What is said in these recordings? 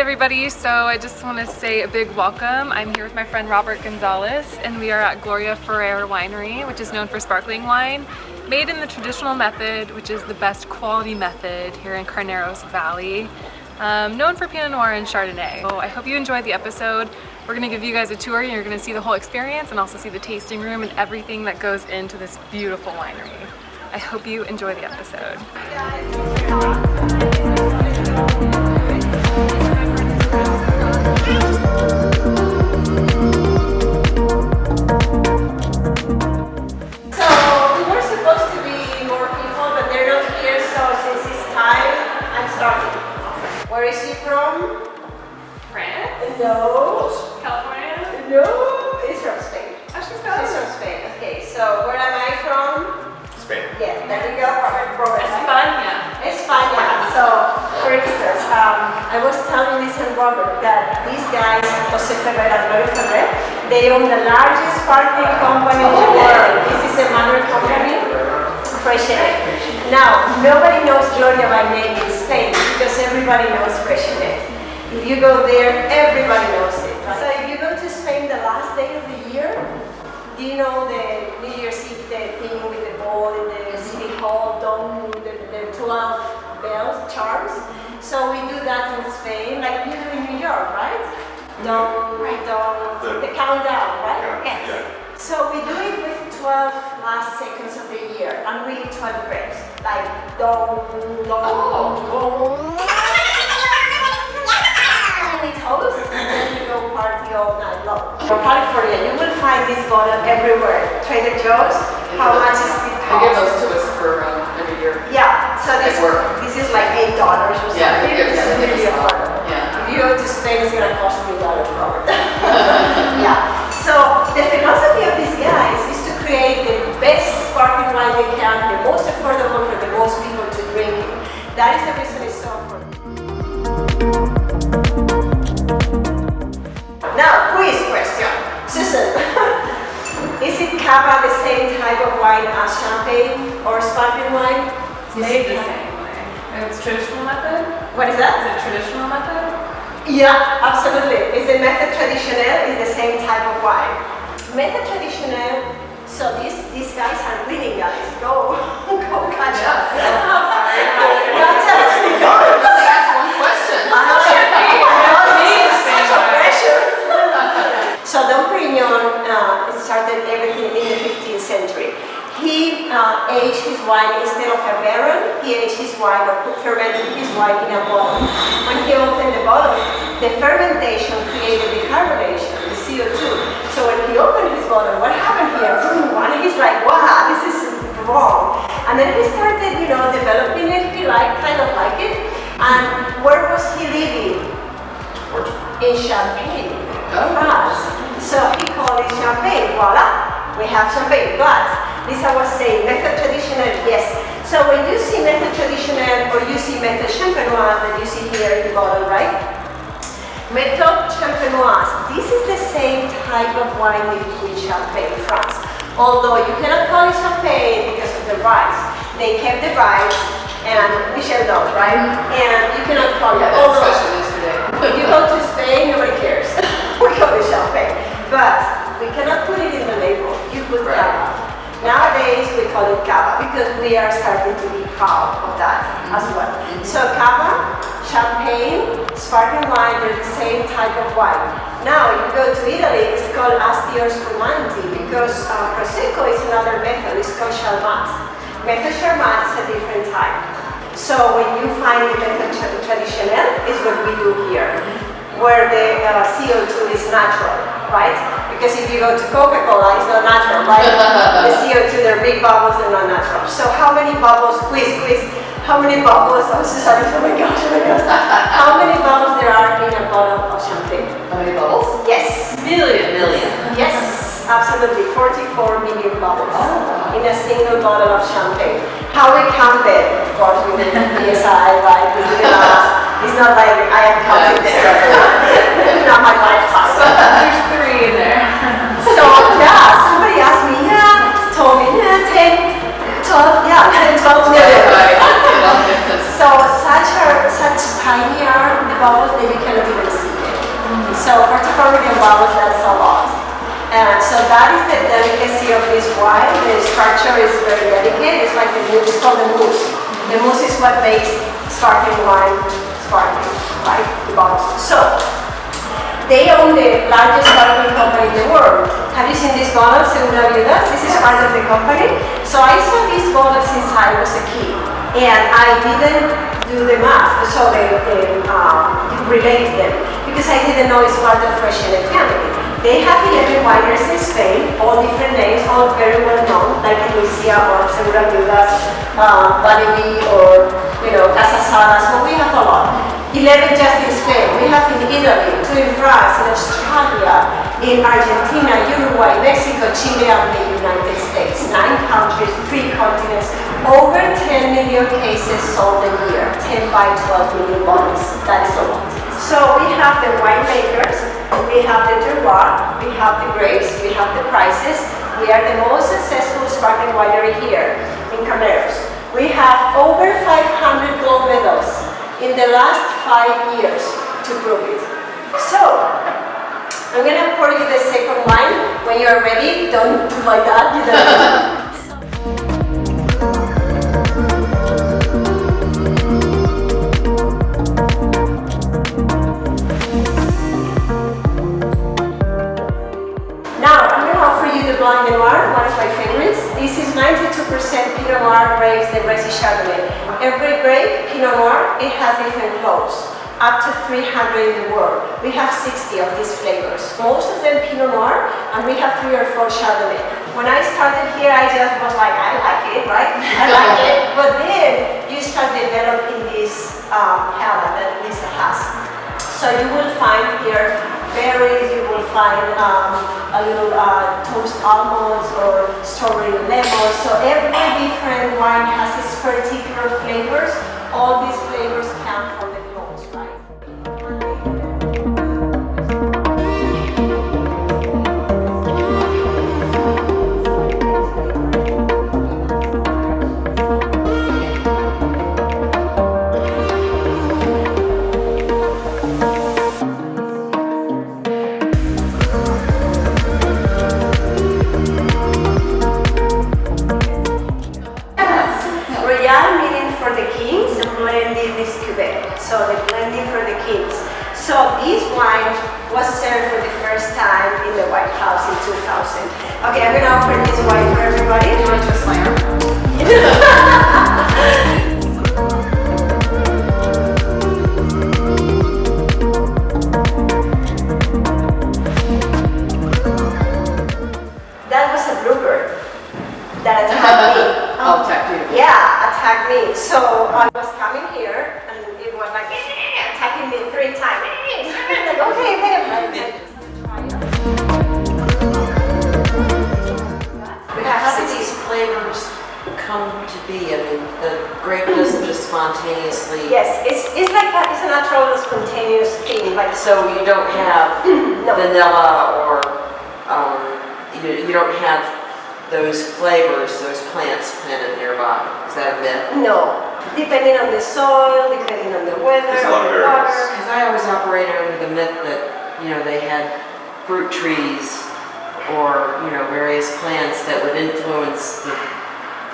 everybody, so I just want to say a big welcome. I'm here with my friend Robert Gonzalez, and we are at Gloria Ferrer Winery, which is known for sparkling wine made in the traditional method, which is the best quality method here in Carneros Valley, known for Pinot Noir and Chardonnay. So I hope you enjoyed the episode. We're going to give you guys a tour, and you're going to see the whole experience and also see the tasting room and everything that goes into this beautiful winery. I hope you enjoy the episode. Where is she from? France? No. California? No. It's from Spain. Oh, she's from Spain. Okay, so where am I from? Spain. Yeah, there we go. España. España. So, for instance, I was telling this and Robert that these guys, Jose Ferrer and Gloria Ferrer, they own the largest sparkling company in the world. This is a mother company, Freshenet. Now, nobody knows Gloria by name in Spain because everybody knows Freshenet. If you go there, everybody knows it. Right? So if you go to Spain the last day of the year, do you know the New Year's Eve thing with the ball in the city hall, the 12 bells, charms? So we do that in Spain, like you do in New York, right? The countdown, right? Yeah. Yes. So we do it with 12 last seconds of the year, and we 12 breaks, like we toast, and then you go party all night long. From California, you will find this bottle everywhere. Trader Joe's, how much is it cost? They give those to us for every year. Yeah, so this is like $8 or something. Yeah, they give us really affordable. Yeah. If you go to Spain, it's gonna cost $3 probably. Yeah. So the philosophy of these guys is to create the best sparkling wine they can, the most affordable for the most people to drink it. That is the reason it's so affordable. Now, quiz question. Susan, is it cava the same type of wine as champagne or sparkling wine? It's made the same way. It's traditional method? What is that? Is it traditional method? Yeah, absolutely. It's the method traditionnel, is the same type of wine. Method traditionnel, so these guys are winning, guys. Go catch up. That's one question. So Dom Perignon started everything in the 15th century. He aged his wine instead of a barrel. He aged his wine or fermented his wine in a bottle. When he opened the bottle, the fermentation created the carbonation, the CO2. So when he opened his bottle, what happened here? And he's like, wow, this is wrong. And then he started, developing it. He kind of liked it. And where was he living? In Champagne, France. So he called it champagne. Voila, we have champagne. But Lisa was saying method traditional, yes. So when you see method traditional or you see method champenoise that you see here in the bottle, right? Method champenoise, this is the same type of wine they do in Champagne, France. Although you cannot call it champagne because of the rice. They kept the rice, and Michelle knows, right? And you cannot call it. Although if you go to Spain, nobody cares. We call it champagne. But we cannot put it in the label. You put cava. Nowadays we call it cava because we are starting to be proud of that as well. So cava, champagne, sparkling wine, they're the same type of wine. Now if you go to Italy, it's called Asti or Spumanti because Prosecco is another method, it's called Charmat. Method Charmat is a different type. So when you find the method traditional, is what we do here, where the CO2 is natural, right? Because if you go to Coca-Cola, it's not natural, right? The CO2, they're big bubbles, they're not natural. So how many bubbles, quiz, how many bubbles, oh my gosh. How many bubbles there are in a bottle of champagne? How many bubbles? Yes. Million. Yes, absolutely, 44 million bubbles in a single bottle of champagne. How we count it, of course, with the PSI, right? It's not like I am counting there. Not my lifetime. So there's 3 in there. So yeah, somebody asked me, told me, 10, 12, 10, 12 million. So such tiny are the bubbles that you cannot even the mousse. The mousse is what makes sparkling wine sparkling, right? The bottles. So, they own the largest bottling company in the world. Have you seen these bottles, Segura Viudas? This is part of the company. So I saw these bottles since I was a kid, and I didn't do the math, so they relate them, because I didn't know it's part of Fresh and family. They have 11 wineries in Spain, all different names, all very well known, like Lucia or Segura Viudas, Winery, or Casasada. So we have a lot. 11 just in Spain. We have in Italy, 2 in France, in Australia, in Argentina, Uruguay, Mexico, Chile, and the United States. 9 countries, 3 continents, over 10 million cases sold a year, 10 by 12 million bottles. That is a lot. So we have the winemakers, we have the terroir, we have the grapes, we have the prices. We are the most successful sparkling winery here in Carneros. We have over 500 gold medals in the last 5 years to prove it. So, I'm gonna pour you the second wine. When you're ready, don't do like that, you know. Now, I'm gonna offer you the Blanc Noir, one of my favorites. This is 92% Pinot Noir grapes, the Resi Chardonnay. Every grape, Pinot Noir, it has different cloves, up to 300 in the world. We have 60 of these flavors. Most of them Pinot Noir, and we have 3 or 4 Chardonnay. When I started here, I just was like, I like it, right? I like it. But then you start developing this palate that Lisa has. So you will find here berries, you will find a little toast almonds or strawberry lemons. So every different wine has its particular flavors. All these flavors come from the cloves, right? So the blending for the kings. So this wine was served for the first time in the White House in 2000. Okay, I'm gonna offer this wine for everybody. You want to slam? That was a bluebird that attacked me. I'll attack you. Yeah, attacked me. So I was coming here and it was like attacking me 3 times. Like, okay, How do these flavors come to be? I mean, the grape doesn't just spontaneously. Yes, it's like that. It's a natural, spontaneous thing. Like So you don't have no. vanilla or you don't have those flavors, those plants planted nearby. Is that a myth? No, depending on the soil, depending on the weather, There's a lot of the variables. water. Because I always operated under the myth that they had fruit trees or various plants that would influence the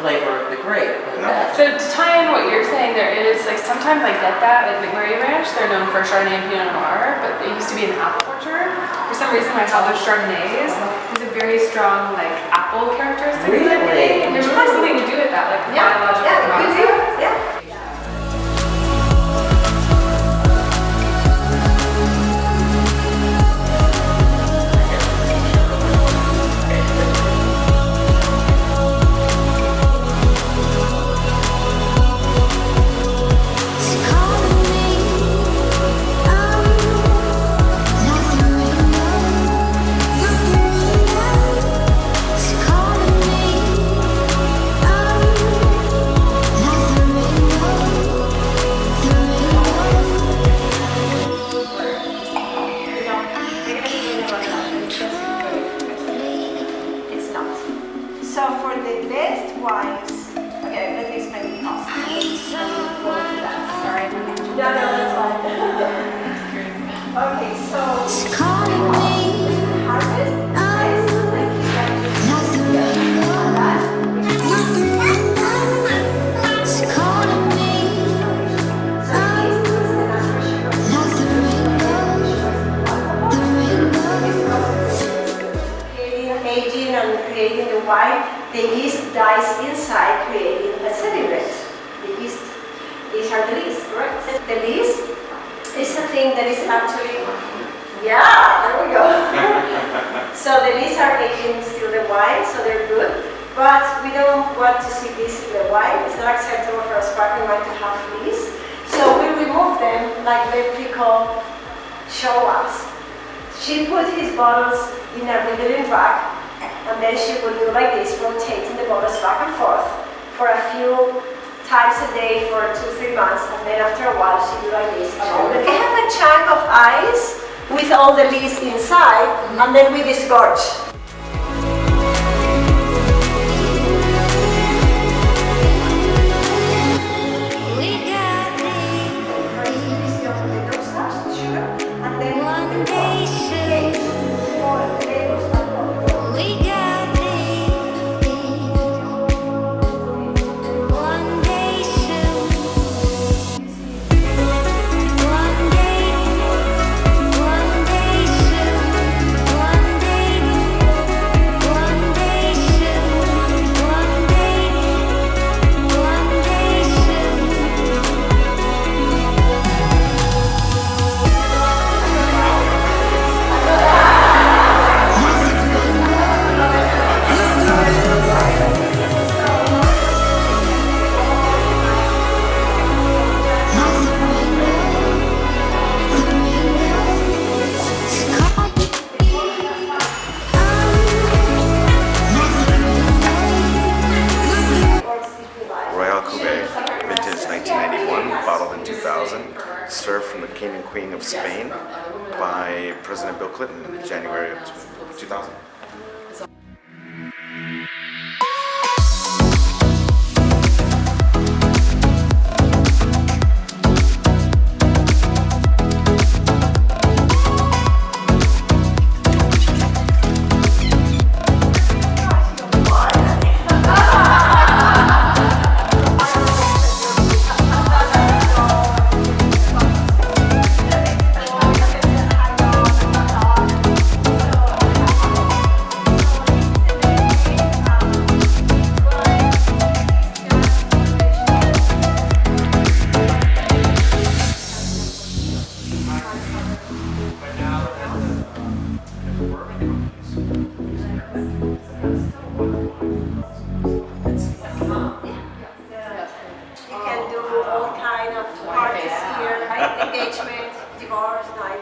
flavor of the grape. But No. that- So to tie in what you're saying, there is like sometimes I get that like Gloria Ranch, they're known for Chardonnay and Pinot Noir, but it used to be an apple orchard. For some reason, my father's Chardonnays has a very strong like apple characteristic. Really? And there's probably something to do with that, like the biological Yeah, it could be. process. Yeah. It's not. So for the best wines, okay, let me explain the process. Sorry. No, that's fine. Okay, so harvest. dies inside, creating a sediment. The yeast. These are the lees, correct? The lees is a thing that is actually, yeah, there we go. So the lees are aging still the wine, so they're good. But we don't want to see lees in the wine. It's not acceptable for a sparkling wine to have lees. So we remove them like the people show us. She put his bottles in a revealing rack, and then she would do like this, rotating the bottles back and forth for a few times a day for 2-3 months, and then after a while she do like this. We have a chunk of ice with all the leaves inside, and then we disgorge. Bottled in 2000, served from the King and Queen of Spain by President Bill Clinton in January of 2000. Parties here, right? Engagement, divorce, night.